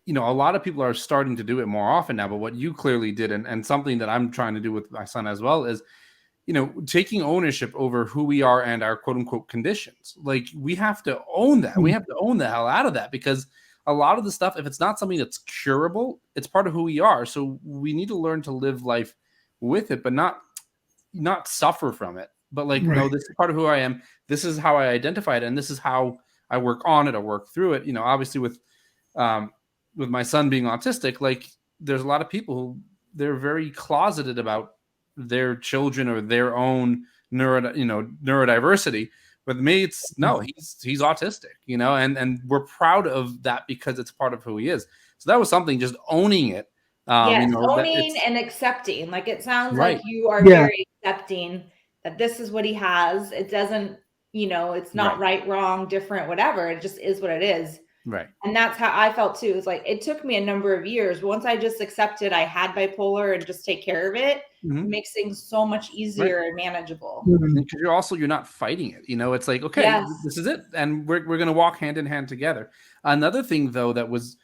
a lot of people are starting to do it more often now, but what you clearly did, and something that I'm trying to do with my son as well, is, taking ownership over who we are and our quote unquote conditions. Like, we have to own that. We have to own the hell out of that, because a lot of the stuff, if it's not something that's curable, it's part of who we are. So we need to learn to live life with it, but not suffer from it. But like, no, this is part of who I am. This is how I identify it, and this is how I work on it or work through it. Obviously with my son being autistic, like, there's a lot of people who they're very closeted about their children or their own neurodiversity. With me, it's no, he's autistic, and we're proud of that because it's part of who he is. So that was something, just owning it. Yes, owning and accepting. Like, it sounds right. like you are very accepting that this is what he has. It doesn't, it's not right, wrong, different, whatever. It just is what it is. Right. And that's how I felt too. It's like, it took me a number of years. Once I just accepted I had bipolar and just take care of it, it makes things so much easier and manageable. Because you're not fighting it. It's like, okay, this is it. And we're going to walk hand in hand together. Another thing, though, that was,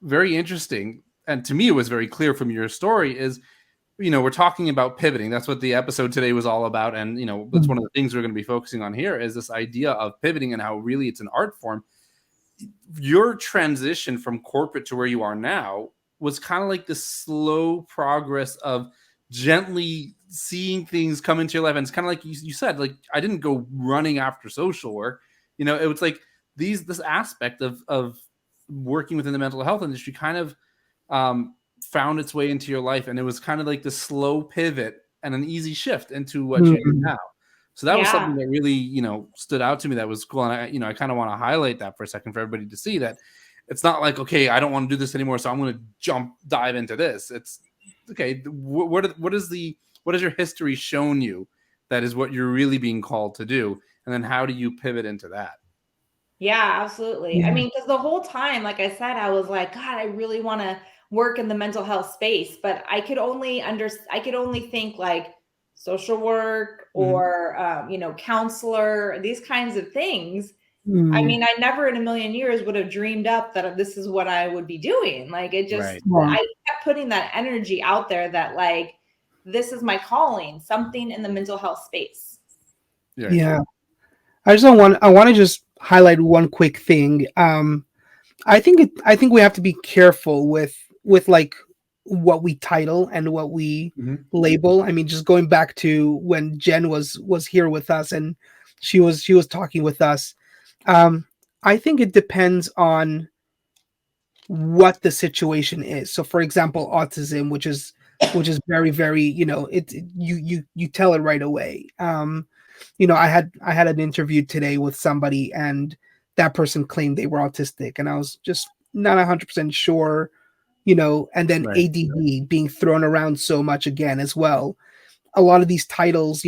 very interesting, and to me it was very clear from your story, is, we're talking about pivoting. That's what the episode today was all about. And, that's one of the things we're going to be focusing on here, is this idea of pivoting and how really it's an art form. Your transition from corporate to where you are now was kind of like this slow progress of gently seeing things come into your life. And it's kind of like you said, like, I didn't go running after social work. It was like this aspect of working within the mental health industry kind of found its way into your life. And it was kind of like this slow pivot and an easy shift into what you do now. So that was something that really, stood out to me. That was cool. And I kind of want to highlight that for a second for everybody to see that it's not like, okay, I don't want to do this anymore, so I'm going to dive into this. It's okay. What has your history shown you that is what you're really being called to do? And then how do you pivot into that? Yeah, absolutely. I mean, because the whole time, like I said, I was like, God, I really want to work in the mental health space, but I could only think like social work or counselor, these kinds of things. I mean, I never in a million years would have dreamed up that this is what I would be doing. Like, it just I kept putting that energy out there that, like, this is my calling, something in the mental health space. Yeah. I want to just highlight one quick thing. I think we have to be careful with like what we title and what we label. I mean, just going back to when Jen was here with us and she was talking with us. I think it depends on what the situation is. So, for example, autism, which is very, very, you tell it right away. I had an interview today with somebody, and that person claimed they were autistic, and I was just not 100% sure, and then ADD being thrown around so much again as well. A lot of these titles,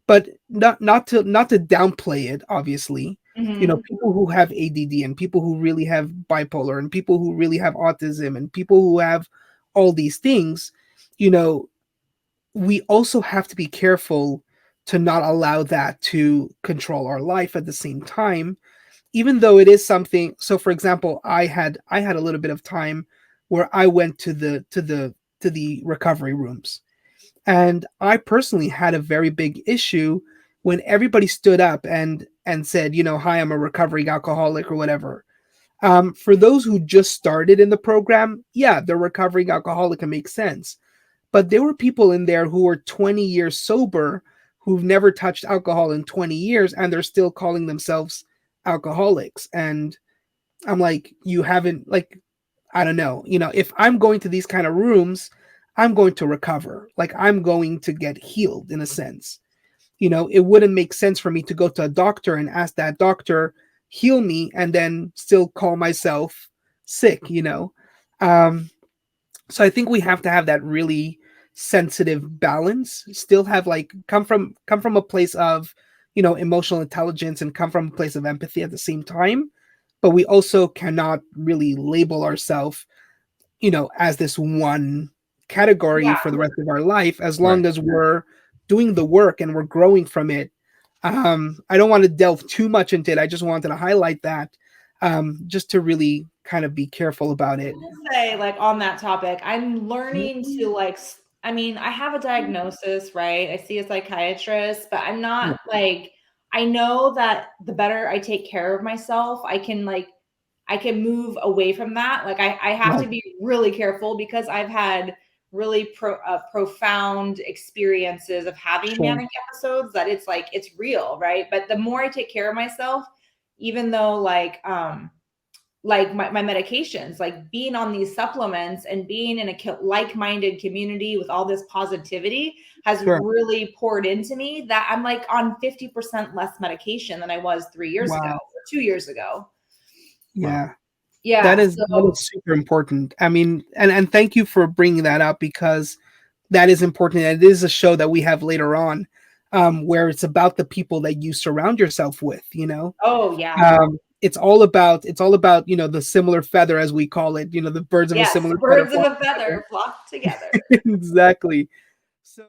but not to downplay it, obviously. People who have ADD and people who really have bipolar and people who really have autism and people who have all these things, we also have to be careful to not allow that to control our life at the same time, even though it is something. So, for example, I had a little bit of time where I went to the recovery rooms, and I personally had a very big issue when everybody stood up and said, hi, I'm a recovering alcoholic or whatever. For those who just started in the program, yeah, they're recovering alcoholic, it makes sense. But there were people in there who were 20 years sober, who've never touched alcohol in 20 years, and they're still calling themselves alcoholics. And I'm like, you haven't, like, I don't know, if I'm going to these kind of rooms, I'm going to recover. Like, I'm going to get healed in a sense. It wouldn't make sense for me to go to a doctor and ask that doctor heal me and then still call myself sick, So I think we have to have that really sensitive balance, still have like come from a place of, emotional intelligence and come from a place of empathy at the same time. But we also cannot really label ourselves, as this one category for the rest of our life, as long as we're doing the work and we're growing from it. I don't want to delve too much into it. I just wanted to highlight that, just to really kind of be careful about it. I will say, like, on that topic, I'm learning to, like, I mean, I have a diagnosis, right? I see a psychiatrist, but I'm not like, I know that the better I take care of myself, I can move away from that. Like, I have to be really careful because I've had really profound experiences of having manic episodes that it's like, it's real, right? But the more I take care of myself, even though like my medications, like being on these supplements and being in a like-minded community with all this positivity has really poured into me that I'm like on 50% less medication than I was 3 years ago or 2 years ago. Yeah. Yeah. That is super important. I mean, and thank you for bringing that up because that is important. And it is a show that we have later on where it's about the people that you surround yourself with, you know? Oh, yeah. It's all about, you know, the similar feather, as we call it, you know, the birds of a similar feather flock together. Exactly. So